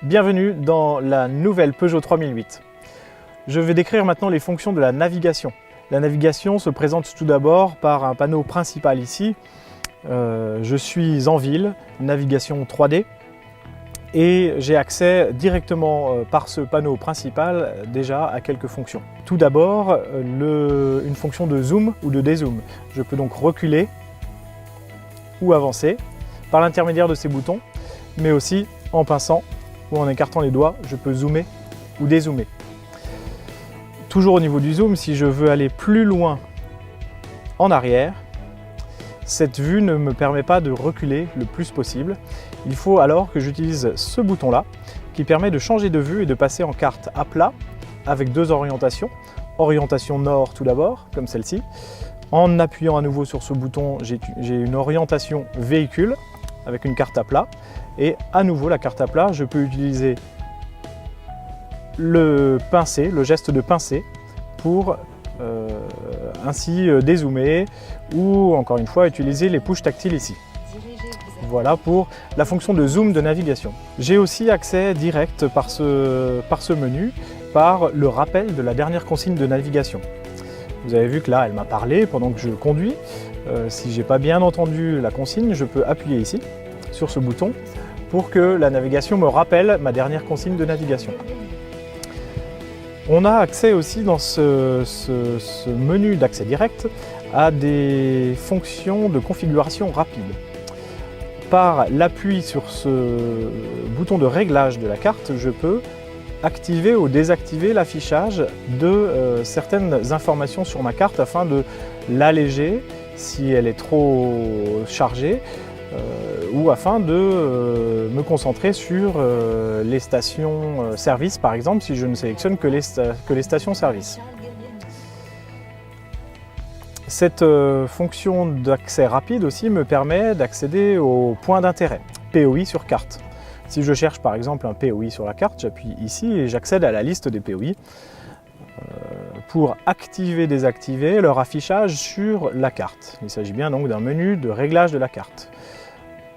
Bienvenue dans la nouvelle Peugeot 3008. Je vais décrire maintenant les fonctions de la navigation. La navigation se présente tout d'abord par un panneau principal ici. Je suis en ville, navigation 3D, et j'ai accès directement par ce panneau principal déjà à quelques fonctions. Tout d'abord, une fonction de zoom ou de dézoom. Je peux donc reculer ou avancer par l'intermédiaire de ces boutons, mais aussi en pinçant ou en écartant les doigts, je peux zoomer ou dézoomer. Toujours au niveau du zoom, si je veux aller plus loin en arrière, cette vue ne me permet pas de reculer le plus possible. Il faut alors que j'utilise ce bouton-là qui permet de changer de vue et de passer en carte à plat avec deux orientations. Orientation nord tout d'abord, comme celle-ci. En appuyant à nouveau sur ce bouton, j'ai une orientation véhicule avec une carte à plat. Et à nouveau, la carte à plat, je peux utiliser le pincer, le geste de pincer, pour ainsi dézoomer ou encore une fois utiliser les push tactiles ici. Voilà pour la fonction de zoom de navigation. J'ai aussi accès direct par ce menu, par le rappel de la dernière consigne de navigation. Vous avez vu que là, elle m'a parlé pendant que je conduis. Si je n'ai pas bien entendu la consigne, je peux appuyer ici, sur ce bouton, pour que la navigation me rappelle ma dernière consigne de navigation. On a accès aussi dans ce menu d'accès direct à des fonctions de configuration rapide. Par l'appui sur ce bouton de réglage de la carte, je peux activer ou désactiver l'affichage de certaines informations sur ma carte afin de l'alléger si elle est trop chargée ou afin de me concentrer sur les stations service par exemple si je ne sélectionne que les stations service. Cette fonction d'accès rapide aussi me permet d'accéder aux points d'intérêt, POI sur carte. Si je cherche par exemple un POI sur la carte, j'appuie ici et j'accède à la liste des POI pour activer, désactiver leur affichage sur la carte. Il s'agit bien donc d'un menu de réglage de la carte.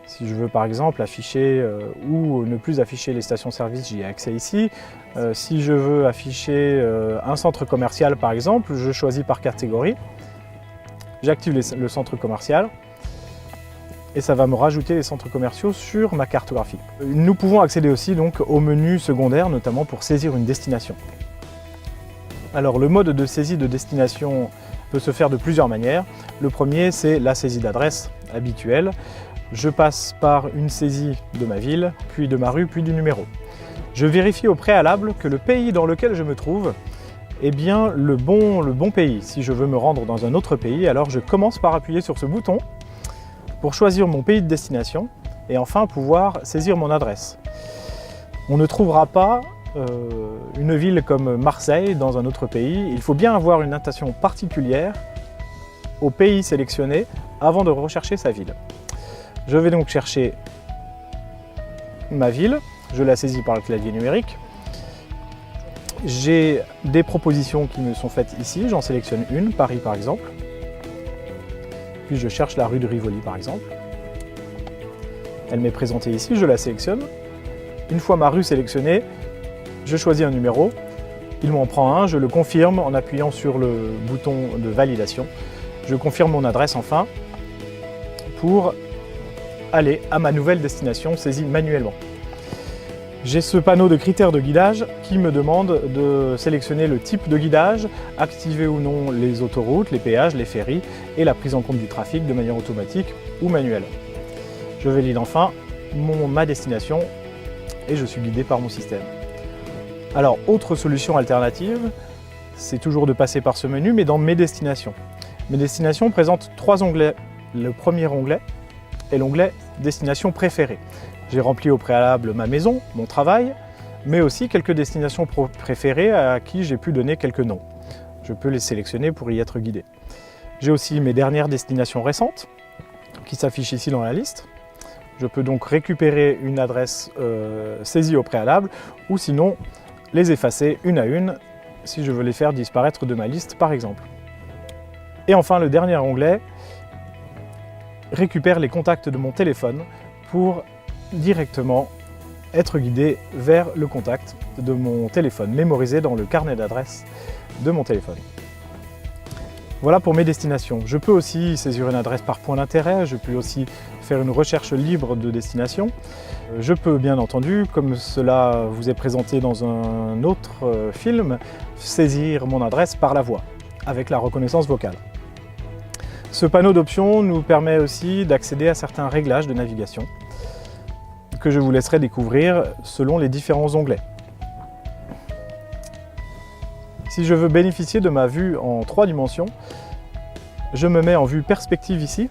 Si je veux par exemple afficher ou ne plus afficher les stations-service, j'y ai accès ici. Si je veux afficher un centre commercial par exemple, je choisis par catégorie. J'active le centre commercial et ça va me rajouter les centres commerciaux sur ma carte graphique. Nous pouvons accéder aussi donc au menu secondaire, notamment pour saisir une destination. Alors le mode de saisie de destination peut se faire de plusieurs manières. Le premier, c'est la saisie d'adresse habituelle. Je passe par une saisie de ma ville, puis de ma rue, puis du numéro. Je vérifie au préalable que le pays dans lequel je me trouve est bien le bon pays. Si je veux me rendre dans un autre pays, alors je commence par appuyer sur ce bouton pour choisir mon pays de destination et enfin pouvoir saisir mon adresse. On ne trouvera pas une ville comme Marseille dans un autre pays. Il faut bien avoir une attention particulière au pays sélectionné avant de rechercher sa ville. Je vais donc chercher ma ville, je la saisis par le clavier numérique. J'ai des propositions qui me sont faites ici, j'en sélectionne une, Paris par exemple. Puis je cherche la rue de Rivoli par exemple. Elle m'est présentée ici, je la sélectionne. Une fois ma rue sélectionnée, je choisis un numéro. Il m'en prend un, je le confirme en appuyant sur le bouton de validation. Je confirme mon adresse enfin pour aller à ma nouvelle destination saisie manuellement. J'ai ce panneau de critères de guidage qui me demande de sélectionner le type de guidage, activer ou non les autoroutes, les péages, les ferries et la prise en compte du trafic de manière automatique ou manuelle. Je valide enfin ma destination et je suis guidé par mon système. Alors, autre solution alternative, c'est toujours de passer par ce menu mais dans mes destinations. Mes destinations présentent trois onglets. Le premier onglet est l'onglet destination préférée. J'ai rempli au préalable ma maison, mon travail, mais aussi quelques destinations préférées à qui j'ai pu donner quelques noms. Je peux les sélectionner pour y être guidé. J'ai aussi mes dernières destinations récentes qui s'affichent ici dans la liste. Je peux donc récupérer une adresse saisie au préalable ou sinon les effacer une à une si je veux les faire disparaître de ma liste par exemple. Et enfin le dernier onglet récupère les contacts de mon téléphone pour directement être guidé vers le contact de mon téléphone, mémorisé dans le carnet d'adresses de mon téléphone. Voilà pour mes destinations. Je peux aussi saisir une adresse par point d'intérêt, je peux aussi faire une recherche libre de destination. Je peux bien entendu, comme cela vous est présenté dans un autre film, saisir mon adresse par la voix, avec la reconnaissance vocale. Ce panneau d'options nous permet aussi d'accéder à certains réglages de navigation que je vous laisserai découvrir selon les différents onglets. Si je veux bénéficier de ma vue en 3 dimensions, je me mets en vue perspective ici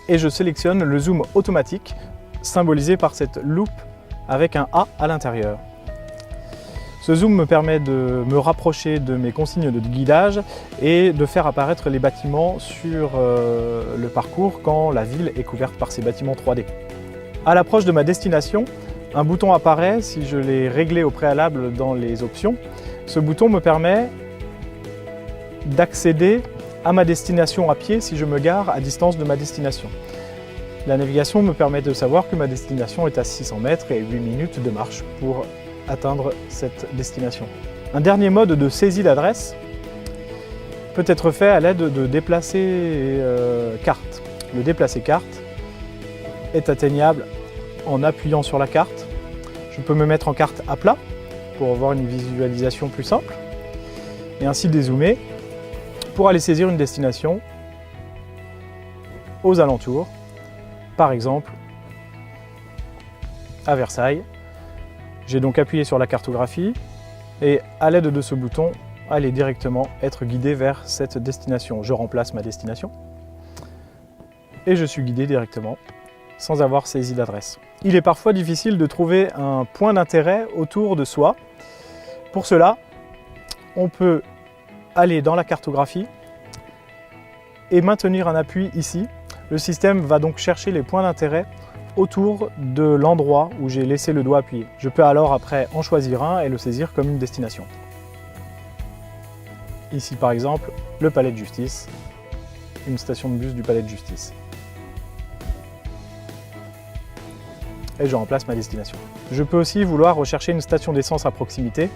et je sélectionne le zoom automatique symbolisé par cette loupe avec un A à l'intérieur. Ce zoom me permet de me rapprocher de mes consignes de guidage et de faire apparaître les bâtiments sur le parcours quand la ville est couverte par ces bâtiments 3D. À l'approche de ma destination, un bouton apparaît si je l'ai réglé au préalable dans les options. Ce bouton me permet d'accéder à ma destination à pied si je me gare à distance de ma destination. La navigation me permet de savoir que ma destination est à 600 mètres et 8 minutes de marche pour atteindre cette destination. Un dernier mode de saisie d'adresse peut être fait à l'aide de déplacer carte. Le déplacer carte est atteignable en appuyant sur la carte. Je peux me mettre en carte à plat pour avoir une visualisation plus simple et ainsi dézoomer pour aller saisir une destination aux alentours, par exemple à Versailles. J'ai donc appuyé sur la cartographie et à l'aide de ce bouton, aller directement être guidé vers cette destination. Je remplace ma destination et je suis guidé directement sans avoir saisi d'adresse. Il est parfois difficile de trouver un point d'intérêt autour de soi. Pour cela, on peut aller dans la cartographie et maintenir un appui ici. Le système va donc chercher les points d'intérêt autour de l'endroit où j'ai laissé le doigt appuyé. Je peux alors après en choisir un et le saisir comme une destination. Ici par exemple, le palais de justice, une station de bus du palais de justice. Et je remplace ma destination. Je peux aussi vouloir rechercher une station d'essence à proximité.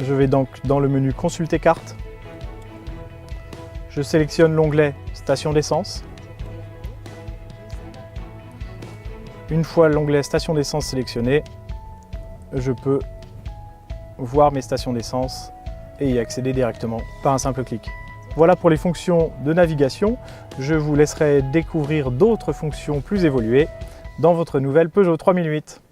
Je vais donc dans le menu Consulter carte. Je sélectionne l'onglet Station d'essence. Une fois l'onglet Station d'essence sélectionné, je peux voir mes stations d'essence et y accéder directement par un simple clic. Voilà pour les fonctions de navigation. Je vous laisserai découvrir d'autres fonctions plus évoluées dans votre nouvelle Peugeot 3008.